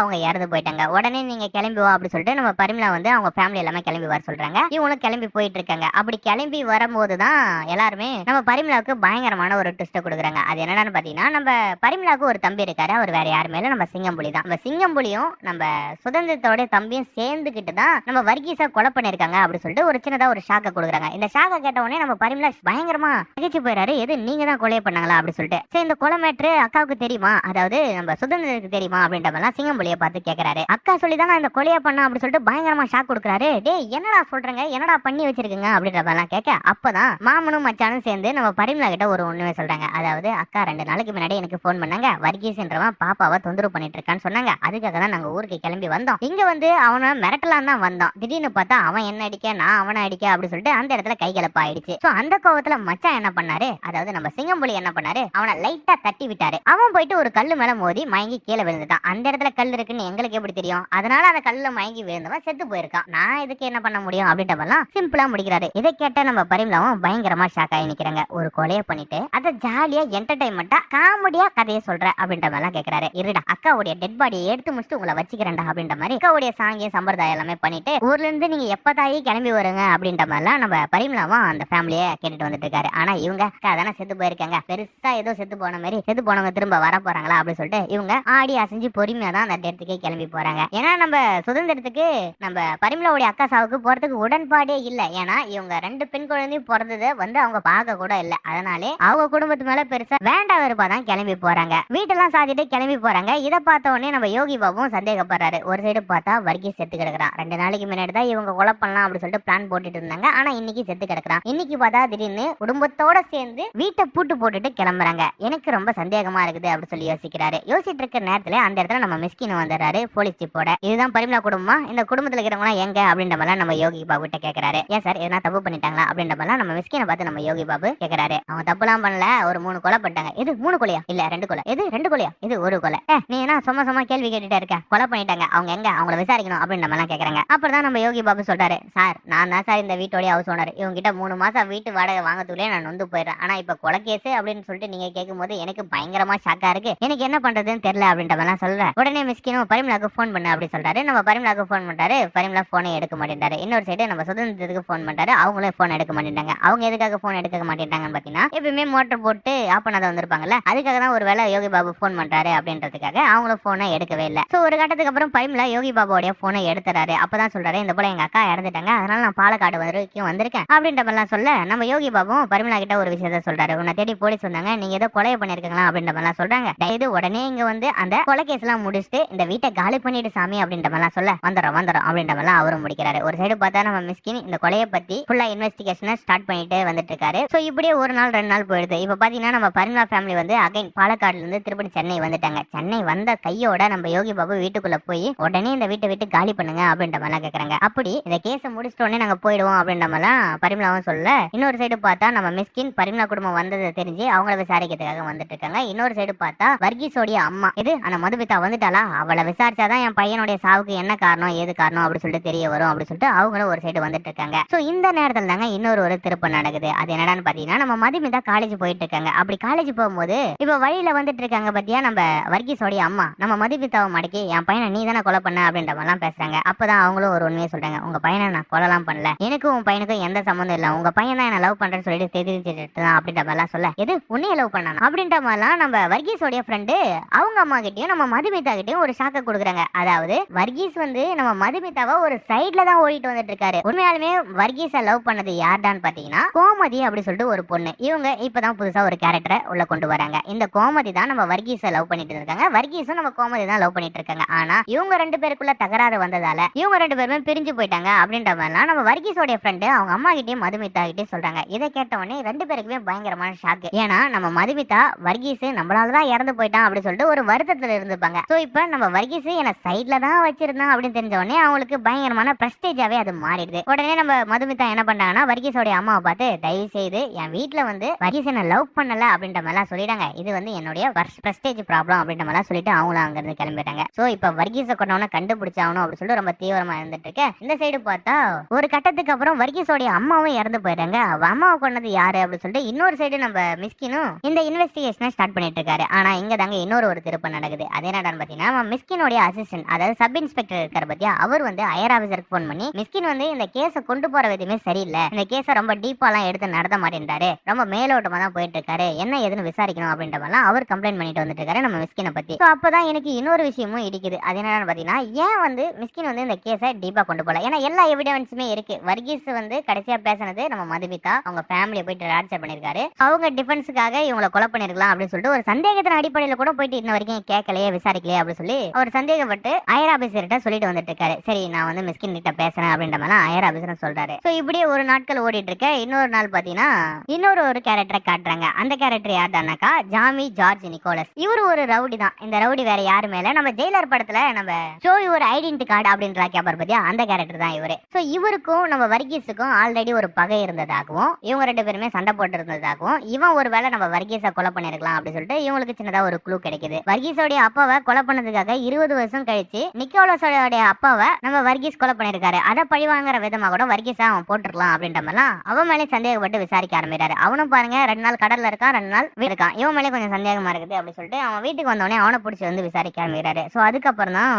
அவங்க இறந்து போயிட்டாங்க. உடனே நீங்க கிளம்பி வா அப்படி சொல்லிட்டு நம்ம பரிமளா வந்து அவங்க ஃபேமிலி எல்லாமே கிளம்பி வர சொல்றாங்க. இவங்களும் கிளம்பி போயிட்டு இருக்காங்க. அப்படி கிளம்பி வரும்போது தான் எல்லாருமே நம்ம பரிமளாவுக்கு பயங்கரமான ஒரு ட்விஸ்ட் கொடுக்குறாங்க. அது என்னன்னு பாத்தீங்கன்னா, நம்ம பரிமளாவுக்கு ஒரு தம்பி இருக்காரு, அவர் வேற யாருமே இல்ல, நம்ம சிங்கம்புலி தான். நம்ம சிங்கம்புலியும் நம்ம சுதந்திரத்தோட தம்பியும் சேர்ந்துகிட்டு தான் நம்ம வர்கீஸை கொலை பண்ணிருக்காங்க அப்படி சொல்லிட்டு ஒரு சின்னதா ஒரு ஷாக்க கொடுக்குறாங்க. இந்த ஷாக்க கேட்ட உடனே நம்ம பரிமளா பயங்கரமா நகைச்சு போயிடாரு. எது நீங்க தான் கொலை பண்ணாங்களா அப்படி சொல்லிட்டு. சரி, இந்த கொலை மேட்ரு அக்காவுக்கு தெரியுமா, அதாவது நம்ம சுதந்திரத்துக்கு தெரியுமா அப்படின்ற மாதிரி சிங்கம்புலியை பார்த்து கேட்கிறாரு. அக்கா சொல்லி தான் நான் இந்த கொலையை பண்ண அப்படி சொல்லிட்டு பயங்கரமா ஷாக் கொடுக்குறாரு. டேய் என்னடா சொல்றீங்க, என்னடா பண்ணி வச்சிருக்கீங்க அப்படின்ற மாதிரிலாம் கேட்க அப்பதான் மாமனும் மச்சானும் சேர்ந்து நம்ம பரிமளா கிட்ட ஒரு ஒண்ணுமே சொல்றாங்க. அதாவது அக்கா 2 நாளைக்கு முன்னாடி எனக்கு போன் பண்ணாங்க, வர்கீஸ்ன்றவன் பாப்பாவை தொந்தரவு பண்ணிட்டு இருக்கான்னு சொன்னாங்க. அதுக்காக தான் நாங்க ஊருக்கு கிளம்பி வந்தோம். இங்க வந்து அவனை மிரட்டலாம் தான் வந்தோம். திடீர்னு பார்த்தா அவன் என்ன அடிக்க, நான் அவனை அடிக்க அப்படி சொல்லிட்டு அந்த இடத்துல கைகலப்பா ஆயிடுச்சு. சோ அந்த கோவத்துல மச்சான் என்ன பண்ணாரு, அதாவது நம்ம சிங்கம்புலி என்ன பண்ணாரு, அவனை லைட்டா தட்டி விட்டாரு. அவன் போயிட்டு ஒரு கல்லு மேல மோதி மயங்கி கீழே விழுந்துட்டான். அந்த இடத்துல கல் இருக்குன்னு எங்களுக்கு எப்படி தெரியும், அதனால அந்த கல்லுல மயங்கி விழுந்தவன் செத்து போயிருக்கான். நான் இதுக்கு என்ன பண்ண முடியும் அப்படின்றவெல்லாம் சிம்பிளா முடிக்கிறாரு. இதை கேட்ட நம்ம பரிமளாவும் பயங்கரமா ஷாக் ஆகி நிக்கிறாங்க. ஒரு கொலையை பண்ணிட்டு அதை ஜாலியா என்டர்டைன்மெண்டா காமெடியா கதையை சொல்ற அப்படின்ற மாதிரி கேக்குறாரு. இருடா, அக்காவுடைய டெட் பாடியை எடுத்து முடிச்சுட்டு உங்களை வச்சுக்கிறேன்டா அப்படின்ற மாதிரி அக்காவுடைய சாங்கிய சம்பிரதாயம் எல்லாமே பண்ணிட்டு ஊர்ல இருந்து நீங்க எப்பதாயி கிளம்பி வருங்க அப்படின்ற மாதிரிலாம் நம்ம பரிமளாவும் அந்த ஃபேமிலியை கேட்டுட்டு வந்துட்டு இருக்காரு. ஆனா இவங்க அக்கா தானே செத்து போயிருக்காங்க, பெருசா ஏதோ செத்து போன மாதிரி செத்து போனவங்க திரும்ப வர போறாங்களா அப்படின்னு சொல்லிட்டு இவங்க ஆடி அசைஞ்சு பொறுமையா தான் அந்த இடத்துக்கே கிளம்பி போறாங்க. ஏன்னா நம்ம சுதந்திரத்துக்கு நம்ம பரிமளாவுடைய அக்கா சாவுக்கு போறதுக்கு உடன்பாடே இல்ல. ஏன்னா இவங்க 2 பெண் குழந்தையும் பிறந்ததை வந்து அவங்க பார்க்க கூட இல்ல. அதனாலே அவங்க குடும்பத்து மேல பெருசா வேண்டாம் வெறுப்பா தான் கிளம்பி போறாங்க. வீட்டெல்லாம் சாத்திட்டு கிளம்பி போறாங்க. இதை பார்த்த உடனே நம்ம யோகி பாபுவும் சந்தேகப்படுறாரு. ஒரு சைடு பார்த்தா வர்கீஸ் செத்து கிடக்குறான். 2 நாளைக்கு முன்னாடி தான் இவங்க கொலை பண்ணலாம் அப்படி சொல்லிட்டு பிளான் போட்டுட்டு இருந்தாங்க. ஆனா இன்னைக்கு செத்து கிடக்குறான். இன்னைக்கு பார்த்தா திடீர்னு குடும்பத்தோட சேர்ந்து வீட்டை பூட்டு போட்டுட்டு கிளம்புறாங்க. எனக்கு ரொம்ப சந்தேகமா இருக்குது அப்படி சொல்லி யோசிக்கிறாரு. யோசிச்சுட்டு இருக்க நேரத்துல அந்த இடத்துல நம்ம மிஸ்கின் வந்துடுறாரு போலீஸ் ஜிப்போட. இதுதான் பரிமளா குடும்பமா, இந்த குடும்பத்துல இருக்கிறவங்க எங்க அப்படின்ற மாதிரி நம்ம யோகி பாபு கிட்ட கேட்கிறாரு. ஏன் சார் எதனா தப்பு பண்ணிட்டாங்களா அப்படின்ற மாதிரி நம்ம மிஸ்கினை பார்த்து நம்ம யோகி பாபு கேட்கிறாரு. அவங்க தப்புலாம் பண்ணல, ஒரு 3 கொலை பண்ணிட்டாங்க. இது 3 கொலையா, இல்ல 2 கொலை. இது 2 கொலையா, இது 1 கொலை. நீ என்ன சும்மா கேள்வி கேட்டுட்டே இருக்க, கொலை பண்ணிட்டாங்க, அவங்க எங்க, அவங்கள விசாரிக்கணும் அப்படின்ற மாதிரி கேக்குறாங்க. அப்புறம் தான் நம்ம யோகி பாபு சொல்றாரு, சார் நான் தான் சார் இந்த வீட்டோட ஹவுஸ் ஓனர், இவங்க கிட்ட 3 மாசம் வீட்டு வாடகை வாங்கத்துக்குள்ளே நான் நொந்து போயிடுறேன். ஆனா இப்ப கொலை கேஸ் அப்படின்னு சொல்லிட்டு நீங்க கேட்கும் போது எனக்கு பயங்கரமா ஷாக்கா இருக்கு, எனக்கு என்ன பண்றதுன்னு தெரியல அப்படின்ற மாதிரி சொல்றேன். உடனே மிஸ்கினும் பரிமளாக்கு போன் பண்ணு அப்படி சொல்றாரு. நம்ம பரிமளாக்கு போன் பண்றாரு, பரிமளா போனை எடுக்க மாட்டேன்றாரு. இன்னொரு சைடு நம்ம சுதந்திரத்துக்கு போன் பண்றாரு, அவங்களும் போன் எடுக்க மாட்டேன்றாங்க. அவங்க எதுக்காக போன் எடுக்க மாட்டேன்றாங்கன்னு பாத்தீங்கன்னா, எப்பவுமே மோட்டர் போட்டு ஆஃப் பண்ணாத வந்திருப்பாங்கல்ல, அதுக்காக தான் ஒரு வேளை யோகி பாபு போன் பண்றாரு அப்படின்றதுக்காக அவங்களும் போனை எடுக்கவே இல்லை. சோ ஒரு கட்டத்துக்கு அப்புறம் பரிமளா யோகி பாபுடைய போனை எடுத்துறாரு. அப்பதான் சொல்றாரு, இந்த போல எங்க அக்கா இறந்துட்டாங்க, அதனால நான் பாலக்காடு வரைக்கும் வந்திருக்கேன் அப்படின்ற மாதிரிலாம் சொல்ல, நம்ம யோகி பாபுவும் பரிமளா கிட்ட ஒரு விஷயத்த சொல்றாரு. உன்னை தேடி போலீஸ் வந்தாங்க, நீங்க ஏதோ கொலையை பண்ணிருக்கீங்களா அப்படின்ற மாதிரிலாம் சொல்றாங்க. தயவு உடனே இங்க வந்து அந்த கொலை கேஸ் எல்லாம் முடிச்சுட்டு இந்த வீட்டை காலி பண்ணிட்டு சாமி அப்படின்ற மாதிரிலாம் சொல்ல, வந்துடும் அப்படின்ற மாதிரிலாம் அவரும் முடிக்கிறாரு. ஒரு சைடு பார்த்தா நம்ம மிஸ்கின் இந்த கொலையை பத்தி ஃபுல்லா இன்வெஸ்டிகேஷனை ஸ்டார்ட் பண்ணிட்டு வந்துட்டு இருக்காரு. சோ இப்படியே ஒரு நாள் 2 நாள் போயிடுது. இப்ப பாத்தீங்கன்னா நம்ம பரிமளா ஃபேமிலி வந்து அகைன் பாலக்காடுல இருந்து திருப்பி சென்னை வந்துட்டாங்க. சென்னை வந்த கையோட நம்ம யோகி பாபு வீட்டுக்குள்ள போய் உடனே இந்த வீட்டை விட்டு காலி பண்ணுங்க அப்படின்ற மாதிரிலாம் கேக்குறாங்க. அப்படி இந்த கேஸை முடிச்சிட்ட உடனே நாங்க போயிடுவோம் அப்படின்ற மாதிரிலாம் பரிமளாவும் சொல்ல, இன்னொரு சைடு பார்த்தா நம்ம மிஸ்கின் பரிமளா குடும்பம் வந்ததை தெரிஞ்சு அவங்கள விசாரிக்கிறதுக்காக வந்துட்டு இருக்காங்க. இன்னொரு சைடு பார்த்தா வர்கீஸோடைய அம்மா இது அந்த மதுமிதா வந்துட்டாளா, அவளை விசாரிச்சாதான் என் பையனுடைய சாவுக்கு என்ன காரணம் ஏது காரணம் அப்படி சொல்லிட்டு தெரிய வரும் அப்படி சொல்லிட்டு அவங்களும் ஒரு சைடு வந்துட்டு இருக்காங்க. சோ இந்த நேரத்துல தாங்க இன்னொரு ஒரு திருப்பம் நடக்குது. அது என்னடான்னு பாத்தீங்கன்னா, நம்ம மதுமிதா காலேஜ் போயிட்டு இருக்காங்க. அப்படி காலேஜ் போகும்போது இப்ப வழியில வந்துட்டு இருக்காங்க பத்தியா நம்ம வர்கீஸோடைய அம்மா நம்ம மதுமிதாவை மடக்கி என் பையனை நீ தானே கொலை பண்ண அப்படின்ற மாதிரிலாம் பேசுறாங்க. அப்பதான் அவங்களும் ஒரு உண்மையை சொல்றாங்க, உங்க பையனை நான் கொலைலாம் பண்ணல, எனக்கும் உன் பையனுக்கும் எந்த சம்மந்தம் இல்ல, உங்க பையன் தான் என்ன லவ் பண்றேன்னு சொல்லிட்டு தெரிஞ்சுட்டு தான் அப்படின்ற மாதிரிலாம் சொல்ல, எது உன்னைய லவ் பண்ணானா அப்படின்ற மாதிரிலாம் நம்ம வர்கீஸோடைய ஃப்ரெண்டு அவங்க அம்மா கிட்டயும் நம்ம மதுமிதா கிட்டயும் ஒரு ஷாக்க கொடுக்குறாங்க. அதாவது வர்கீஸ் வந்து நம்ம மதுமிதாவை ஒரு சைட்ல தான் ஓடிட்டு வந்துட்டு இருக்காரு. உண்மையாலுமே வர்கீஸை லவ் பண்ணது யார்டான்னு பாத்தீங்கன்னா கோமதி அப்படி சொல்லிட்டு ஒரு பொண்ணு. இவங்க இப்பதான் புதுசா ஒரு கேரக்டரை உள்ள கொண்டு வராங்க. இந்த கோமதி தான் நம்ம வர்கீஸை லவ் பண்ணிட்டு இருக்காங்க, வர்கீஸும் நம்ம கோமதி தான் லவ் பண்ணிட்டு இருக்காங்க. ஆனா இவங்க 2 பேருக்குள்ள தகராறு வந்ததால இவங்க 2 பேருமே பிரிஞ்சு போயிட்டாங்க அப்படின்ற மாதிரிலாம் நம்ம வர்கீஸோடைய ஃப்ரெண்டு அவங்க அம்மா கிட்டயும் மதுமிதா கிட்டயும் சொல்றாங்க. இதை கேட்ட உடனே 2 பேருக்குமே பயங்கரமான ஷாக்கு. ஏன்னா நம்ம மதுமிதா வர்கீஸ் நம்மளாலதான் இறந்து போயிட்டான் அப்படி சொல்லிட்டு ஒரு வருத்தத்துல இருந்துப்பாங்க. சோ இப்ப நம்ம வர்கீஸ் என்ன சைட்ல தான் வச்சிருந்தான் அப்படின்னு தெரிஞ்ச உடனே அவங்களுக்கு பயங்கரமான பிரஸ்டேஜாவே அது மாறிடுது. உடனே நம்ம மதுமிதா என்ன பண்றாங்கன்னா வர்கீஸோட அம்மாவை பார்த்து, தயவு செய்து என் வீட்டுல வந்து வர்கீஸ் என்ன லவ் பண்ணல அப்படின்ற மாதிரிலாம் சொல்லிட்டாங்க, இது வந்து என்னுடைய பிரஸ்டேஜ் ப்ராப்ளம் அப்படின்ற மாதிரிலாம் சொல்லிட்டு அவங்களும் அங்க இருந்து கிளம்பிட்டாங்க. சோ இப்ப வர்கீஸை கொண்டவன கண்டுபிடிச்சாகணும் அப்படின்னு சொல்லிட்டு ரொம்ப தீவிரமா இருந்துட்டு இருக்கு. இந்த சைடு பார்த்தா ஒரு கட்டத்துக்கு அப்புறம் வர்கீஸோட அம்மாவும் இறந்து போயிட்டாங்க. அம்மாவை கொண்டது யாரு அப்படின்னு சொல்லிட்டு இன்னொரு சைடு நம்ம மிஸ்கினும் இந்த இன்வெஸ்டிகேஷனை ஸ்டார்ட் பண்ணிட்டு இருக்காரு. ஆனா இங்க தாங்க இன்னொரு ஒரு திருப்பம் நடக்குது. அது என்னடான்னு பாத்தீங்கன்னா மிஸ்கினோட அசிஸ்டன்ட் அதாவது சப் இன்ஸ்பெக்டர் இருக்காரு பத்தியா, அவர் வந்து ஹையர் ஆபீசருக்கு போன் பண்ணி மிஸ்கின் வந்து இந்த கேஸை கொண்டு போற விதமே சரியில்லை, இந்த கேஸை ரொம்ப டீப்பாலாம் எடுத்து நடத்த மாட்டேன்றாரு, ரொம்ப மேலோட்டமா தான் போயிட்டு இருக்காரு, என்ன ஏதுன்னு விசாரிக்கணும் அப்படின்ற மாதிரிலாம் அவர் கம்ப்ளைண்ட் பண்ணிட்டு வந்துட்டு இருக்காரு நம்ம மிஸ்கினை பத்தி. அப்பதான் எனக்கு இன்னொரு விஷயமும் இடிக்குது. அது என்னன்னு பாத்தீங்கன்னா, ஏன் வந்து மிஸ்கின் வந்து இந்த கேஸை டீப்பா கொண்டு போல, ஏன்னா எல்லா எவிடன்ஸுமே இருக்கு. வர்கீஸ் வந்து கடைசியா பேசினது நம்ம மதுமிதா அவங்க ஃபேமிலியை போயிட்டு டார்ச்சர் பண்ணிருக்காரு, அவங்க டிஃபென்ஸுக்காக இவங்களை கொலை பண்ணிருக்கலாம் அப்படின்னு சொல்லிட்டு ஒரு சந்தேகத்தின் அடிப்படையில கூட போயிட்டு இன்ன வரைக்கும் கேட்கலையே விசாரிக்கலையே அப்படின்னு சொல்லி அவர் சந்தேகப்பட்டு ஹையர் ஆபீசர்கிட்ட சொல்லிட்டு வந்துட்டு இருக்காரு. சரி நான் வந்து மிஸ்கின் கிட்ட பேசுறேன் அப்படின்ற மாதிரி ஹையர் ஆபீசர் சொல்றாரு. சோ இப்படியே ஒரு நாட்கள் ஓடிட்டு இருக்க. இன்னொரு நாள் பாத்தீங்கன்னா இன்னொரு ஒரு கேரக்டரை காட்டுறாங்க. அந்த கேரக்டர் யார்டானாக்கா ஜாமி ஜார்ஜ் நிக்கோலஸ். இவரு ஒரு ரவுடி தான். இந்த ரவுடி வேற யாரு மேல நம்ம ஜெயிலர் படத்துல நம்ம ஷோ ஒரு ஐடென்டி கார்டு அப்படின்ற கேப்பர் பத்தியா அந்த கேரக்டர் தான் இவரு. சோ இவருக்கும் நம்ம வர்கீஸுக்கும் ஆல்ரெடி ஒரு பகை இருந்ததாகவும் இவங்க 2 பேருமே சண்டை போட்டு இருந்ததாகவும் இவன் ஒரு வேளை நம்ம வர்கீஸை கொலை பண்ணிருக்கலாம் அப்படின்னு சொல்லிட்டு இவங்களுக்கு சின்னதா ஒரு க்ளூ கிடைக்குது. வர்கீஸோடைய அப்பாவை கொலை பண்ணதுக்காக 20 வருஷம் கழிச்சு நிக்கோலஸோட அப்பாவை நம்ம வர்கீஸ் கொலை பண்ணிருக்காரு. அதை பழிவாங்கிற விதமா கூட வர்கீஸை அவன் போட்டுருக்கலாம் அப்படின்ற மாதிரிலாம் அவன் மேலே சந்தேகப்பட்டு விசாரிக்க ஆரம்பிக்கிறாரு. அவனும் பாருங்க 2 நாள் கடல்ல இருக்கான், 2 நாள் இருக்கான். இவன் மேலே கொஞ்சம் சந்தேகமா இருக்குது அப்படின்னு சொல்லிட்டு அவன் வீட்டுக்கு வந்தவனே அவனை பிடிச்சி வந்து விசாரிக்க ஆரம்பிக்கிறாரு. சோ அதுக்கப்புறம் தான்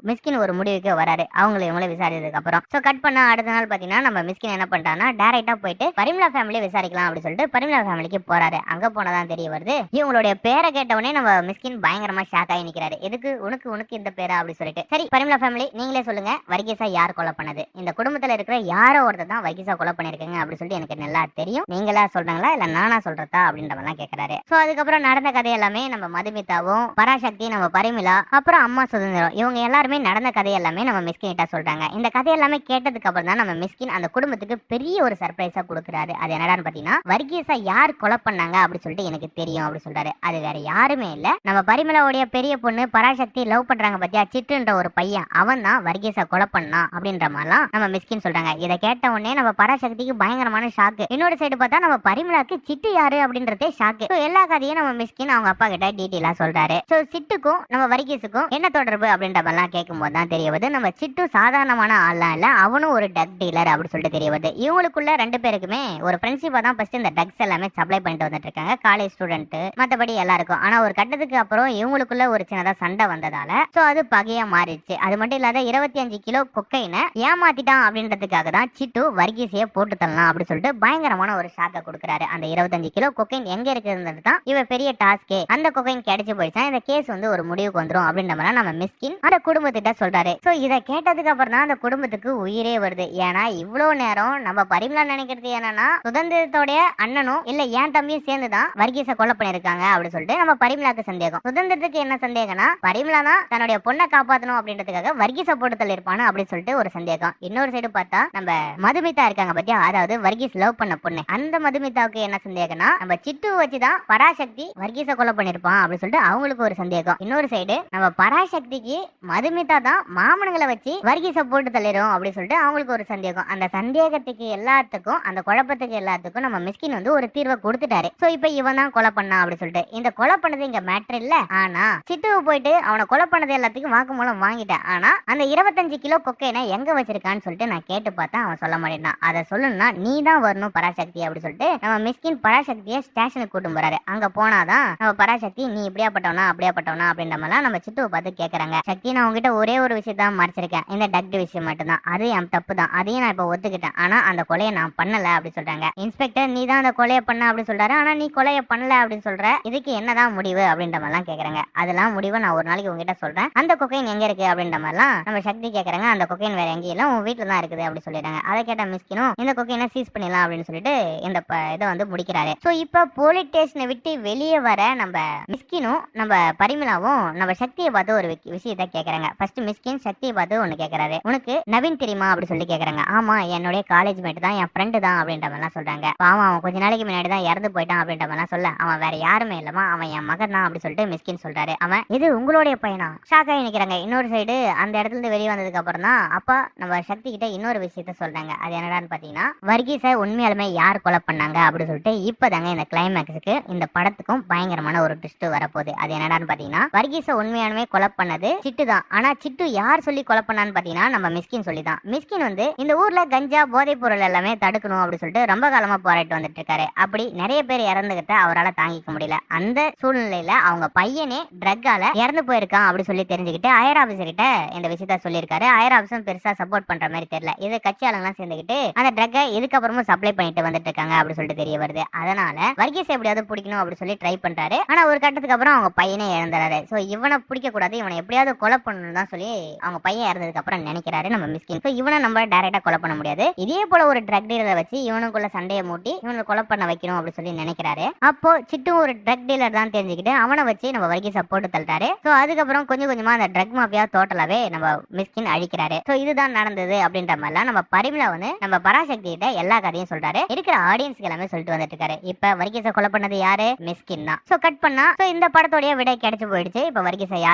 மிஸ்கின் ஒரு முடிவுக்கு வராரு இவங்களை விசாரிச்சதுக்கு அப்புறம். சோ கட் பண்ண அடுத்த நாள் பாத்தீங்கன்னா நம்ம மிஸ்கின் என்ன பண்ணிட்டான்னா டைரக்டா போயிட்டு பரிமளா ஃபேமிலியை விசாரிக்கலாம் அப்படின்னு சொல்லிட்டு பரிமளா ஃபேமிலிக்கு போறாரு. அங்க போனதான் தெரிய வருது இவங்களுடைய பேரை கேட்டவனே நம்ம மிஸ்கின் பயங்கரமா ஷாக் ஆகி நிக்கிறாரு. எதுக்கு உனக்கு இந்த பேரா அப்படின்னு சொல்லிட்டு. சரி பரிமளா ஃபேமிலி நீங்களே சொல்லுங்க, வர்கீஸா யார் கொலை பண்ணது? இந்த குடும்பத்துல இருக்கிற யாரோ ஒருத்தர் தான் வர்கீஸா கொலை பண்ணிருக்கீங்க அப்படின்னு சொல்லிட்டு எனக்கு நல்லா தெரியும், நீங்களா சொல்றாங்களா இல்ல நானா சொல்றதா அப்படின்ற மாதிரி கேட்கறாரு. சோ அதுக்கப்புறம் நடந்த கதை எல்லாமே நம்ம மதுமிதாவும் பராசக்தி நம்ம பரிமளா அப்புறம் அம்மா சுதந்திரம் இவங்க எல்லாருமே நடந்த கதை எல்லாமே நம்ம மிஸ்கின் கிட்ட சொல்றாங்க. இந்த கதை எல்லாமே கேட்டதுக்கு அப்புறம் தான் நம்ம மிஸ்கின் அந்த குடும்பத்துக்கு பெரிய ஒரு சர்ப்ரைஸா கொடுக்குறாரு. அது என்னடான்னு பாத்தீங்கன்னா வர்கீஸா யார் கொலை பண்ணாங்க அப்படின்னு சொல்லிட்டு எனக்கு தெரியும் அப்படின்னு சொல்றாரு. அது வேற யாருமே இல்ல, நம்ம பரிமளாவுடைய பெரிய பொண்ணு பராசக்தி லவ் பண்றாங்க பத்தியா சிட்டுன்ற ஒரு பையன், அவன் தான் வர்கீஸா கொலை பண்ணா அப்படின்ற மாதிரிலாம் நம்ம மிஸ்கின் சொல்றாங்க. இதை கேட்ட உடனே நம்ம பராசக்திக்கு பயங்கரமான ஷாக்கு. இன்னொரு சைடு பார்த்தா நம்ம பரிமளாக்கு சிட்டு யாரு அப்படின்றதே ஷாக்கு. எல்லா கதையும் நம்ம மிஸ்கின் அவங்க அப்பா கிட்ட டீட்டெயிலா சொல்றாரு. சோ சிட்டுக்கும் நம்ம வர்கீஸுக்கும் என்ன தொடர்பு அப்படின்ற மாதிரிலாம் கேட்கும்போது தான் தெரிய வருது நம்ம சிட்டு சாதாரணமான ஆள்லாம் இல்ல, அவனும் ஒரு டக் டீலர் அப்படின்னு சொல்லிட்டு தெரிய வருது. இவங்களுக்குள்ள 2 பேருக்குமே ஒரு ஃப்ரெண்ட்ஷிப்பா தான் ஃபர்ஸ்ட் இந்த டக்ஸ் எல்லாமே சப்ளை பண்ணிட்டு வந்துட்டு இருக்காங்க, காலேஜ் ஸ்டூடெண்ட் மத்தபடி எல்லாருக்கும். ஆனா ஒரு கட்டத்துக்கு அப்புறம் இவங்களுக்குள்ள ஒரு சின்னதா சண்டை வந்ததால சோ அது பகையா மாறிடுச்சு. அது மட்டும் இல்லாத 25 கிலோ கொக்கைனை ஏமாத்திட்டான் அப்படின்றதுக்காக தான் சிட்டு வர்கீஸைய போட்டு தள்ளலாம் அப்படின்னு சொல்லிட்டு பயங்கரமான ஒரு ஷாக்கை கொடுக்குறாரு. அந்த 25 கிலோ கொக்கைன் எங்க இருக்குதுன்றது தான் இவ பெரிய டாஸ்கே. அந்த கொக்கைன் கிடைச்சு போயிடுச்சா இந்த கேஸ் வந்து ஒரு முடிவுக்கு வந்துரும் அப்படின்ற மாதிரி நம்ம மிஸ்கின் அந்த குடும்பத்திட்ட சொல்றாரு. சோ இத கேட்டதுக்கு அப்புறம் தான் அந்த குடும்பத்துக்கு உயிரே வருது. ஏன்னா இவ்வளவு நேரம் நம்ம பரிமளா நினைக்கிறது என்னன்னா சுதந்திரத்தோடைய அண்ணனும் இல்ல என் தம்பியும் சேர்ந்துதான் வர்கீஸை கொலை பண்ணிருக்காங்க அப்படின்னு சொல்லிட்டு நம்ம பரிமளாக்கு சந்தேகம். சுதந்திரத்துக்கு என்ன சந்தேகம்னா பரிமளா தான் தன்னுடைய பொண்ணை காப்பாற்றணும் அப்படின்றதுக்காக வர்கீஸை போட்டு தள்ளிருப்பானு அப்படின்னு சொல்லிட்டு ஒரு சந்தேகம். இன்னொரு சைடு பார்த்தா நம்ம மதுமிதா இருக்காங்க பத்தியா, அதாவது வர்கீஸ் லவ் பண்ண பொண்ணு, அந்த மதுமிதாவுக்கு என்ன சந்தேகம்னா நம்ம சிட்டு வச்சுதான் பராசக்தி வர்கீஸை கொலை பண்ணிருப்பான் அப்படின்னு சொல்லிட்டு அவங்களுக்கு ஒரு சந்தேகம். இன்னொரு சைடு நம்ம பராசக்திக்கு மதுமிதா தான் மாமனுங்களை வச்சு வர்கீஸை போட்டு தள்ளிரும் அப்படின்னு சொல்லிட்டு அவங்களுக்கு ஒரு சந்தேகம். அந்த சந்தேகத்துக்கு எல்லாத்துக்கும் அந்த குழப்பத்துக்கு எல்லாத்துக்கும் நம்ம மிஸ்கின் வந்து ஒரு தீர்வை கொடுத்துட்டாரு. சோ இப்ப இவன் தான் கொலை பண்ணா அப்படின்னு சொல்லிட்டு இந்த கொலை பண்ணது இங்க மேட்டர் இல்ல. ஆனா சிட்டுவை போயிட்டு அவனை கொலை பண்ணது எல்லாத்துக்கும் வாக்குமூலம் வாங்கிட்டேன். ஆனா அந்த 25 கிலோ கொக்கைனை எங்க வச்சிருக்கான்னு சொல்லிட்டு நான் கேட்டு பார்த்தா அவன் சொல்ல மாட்டேன். அதை சொல்லணும்னா நீ தான் வரணும் பராசக்தி அப்படின்னு சொல்லிட்டு நம்ம மிஸ்கின் பராசக்தியை ஸ்டேஷனுக்கு கூட்டு போறாரு. அங்க போனாதான் நம்ம பராசக்தி நீ இப்படியாப்பட்டவனா அப்படியாப்பட்டவனா அப்படின்ற மாதிரி நம்ம சிட்டுவை பார்த்து கேக்குறாங்க. சக்தி நான் உங்ககிட்ட ஒரே ஒரு விஷயம் தான் மறைச்சிருக்கேன், இந்த டக் விஷயம் மட்டும்தான், அது என் தப்பு தான், அதையும் நான் இப்ப ஒத்துக்கிட்டேன், ஆனா அந்த கொலையை நான் பண்ணல அப்படி சொல்றாங்க. இன்ஸ்பெக்டர் நீ தான் அந்த கொலையை பண்ண அப்படின்னு சொல்றாரு. ஆனா நீ கொலையை பண்ணல அப்படின்னு சொல்ற, இதுக்கு என்னதான் முடிவு அப்படின்ற மாதிரிலாம் கேக்குறாங்க. அதெல்லாம் முடிவு நான் ஒரு நாளைக்கு உங்ககிட்ட சொல்றேன். அந்த கொக்கைன் எங்க இருக்கு அப்படின்ற மாதிரிலாம் நம்ம சக்தி கேக்குறாங்க. அந்த கொக்கைன் வேற எங்கேயும் இல்ல, உன் வீட்டுல தான் இருக்குது அப்படி சொல்லிடுறாங்க. அதை கேட்ட மிஸ்கினும் இந்த கொக்கைனை சீஸ் பண்ணிடலாம் அப்படின்னு சொல்லிட்டு இந்த இதை வந்து முடிக்கிறாரு. சோ இப்ப போலீஸ் ஸ்டேஷனை விட்டு வெளியே வர நம்ம மிஸ்கினும் நம்ம பரிமளாவும் நம்ம சக்தியை பார்த்து ஒரு விஷயத்த கேக்குறாங்க. ஃபர்ஸ்ட் மிஸ்கின் சக்தியை பார்த்து ஒண்ணு கேக்குறாரு, உனக்கு நவீன் தெரியுமா அப்படி சொல்லி கேக்குறாங்க. ஆமா என்னுடைய காலேஜ் மேட் தான், என் ஃப்ரெண்டு தான் அப்படின்ற மாதிரிலாம் சொல்றாங்க. பாவம் அவன் கொஞ்ச நாளைக்கு முன்னாடி தான் இறந்து போயிட்டான் அப்படின்ற மாதிரிலாம் சொல்ல, அவன் வேற யாருமே இல்லமா, அவன் என் மகன் தான் அப்படி சொல்லிட்டு மிஸ்கின் சொல்றாரு. அவன் இது உங்களுடைய பையனா ஷாக் ஆகி நிக்கிறாங்க. இன்னொரு சைடு அந்த இடத்துல இருந்து வெளியே வந்ததுக்கு அப்புறம் தான் அப்பா நம்ம சக்தி கிட்ட இன்னொரு விஷயத்த சொல்றாங்க. அது என்னடான்னு பாத்தீங்கன்னா வர்கீஸை உண்மையாலுமே யார் கொலை பண்ணாங்க அப்படின்னு சொல்லிட்டு இப்பதாங்க இந்த கிளைமேக்ஸுக்கு இந்த படத்துக்கும் பயங்கரமான ஒரு ட்விஸ்ட் வரப்போகுது. அது என்னடான்னு பாத்தீங்கன்னா வர்கீஸை உண்மையாலுமே கொலை பண்ணது சிட்டு தான். ஆனா சிட்டு யார் சொல்லி கொலை பண்ணான்னு பாத்தீங்கன்னா நம்ம மிஸ்கின் சொல்லி தான். மிஸ்கின் வந்து இந்த ஊர்ல கஞ்சா போதைப் பொருள் எல்லாமே தடுக்கணும் அப்படின்னு சொல்லிட்டு ரொம்ப காலமா போராட்டு வந்துட்டு இருக்காரு. அப்படி நிறைய பேர் இறந்துகிட்ட அவரால் தாங்கிக்க முடியல. அந்த சூழ்நிலையில அவங்க பையனே ட்ரக்கால இறந்து போயிருக்கான் அப்படி சொல்லி தெரிஞ்சுக்கிட்டு ஹையர் ஆபீசர் கிட்ட இந்த விஷயத்த சொல்லியிருக்காரு. ஹையர் ஆபீஸும் பெருசா சப்போர்ட் பண்ற மாதிரி தெரியல. இது கட்சி ஆளுங்கெல்லாம் சேர்ந்துக்கிட்டு அந்த ட்ரக்கை இதுக்கப்புறமும் சப்ளை பண்ணிட்டு வந்துட்டு இருக்காங்க அப்படி சொல்லிட்டு தெரிய வருது. அதனால வர்கீஸ் எப்படியாவது பிடிக்கணும் அப்படி சொல்லி ட்ரை பண்றாரு. ஆனா ஒரு கட்டத்துக்கு அப்புறம் அவங்க பையனே இறந்துறாரு. சோ இவனை பிடிக்க கூடாது, இவனை எப்படியாவது கொலை பண்ணணும் தான் சொல்லி அவங்க பையன் இறந்ததுக்கு அப்புறம் நினைக்கிறாரு நம்ம மிஸ்கின். சோ இவனை நம்ம டைரக்டா கொலை பண்ண முடியாது, இதே போல ஒரு ட்ரக் டீலரை வச்சு இவனுக்குள்ள சண்டையை மூட்டி இவனை கொலை பண்ண வைக்கணும் அப்படி சொல்லி நினைக்கிறாரு. அப்போ சிட்டு ஒரு ட்ரக் டீலர் தான் தெரிஞ்சுக்கிட்டு அவனை வச்சு நம்ம வர்கீஸை போட்டு தள்ளிட்டாரு. சோ அதுக்கப்புறம் கொஞ்சம் கொஞ்சமா அந்த ட்ரக் மாஃபியா டோட்டலாவே நம்ம மிஸ்கின் அழிக்கிறாரு. சோ இதுதான் நடந்தது அப்படின்ற மாதிரிலாம் நம்ம பரிமளா வந்து நம்ம பராசக்தி கிட்ட எல்லா கதையும் சொல்றாரு. இருக்கிற ஆடியன்ஸ்க்கு எல்லாமே சொல்லிட்டு வந்துட்டு இருக்காரு. இப்ப வர்கீஸை கொலை பண்ணது யாரு? மிஸ்கின் தான். சோ கட் பண்ணா சோ இந்த படத்தோட விடை கிடைச்சு போயிடுச்சு. இப்ப வர்கீஸை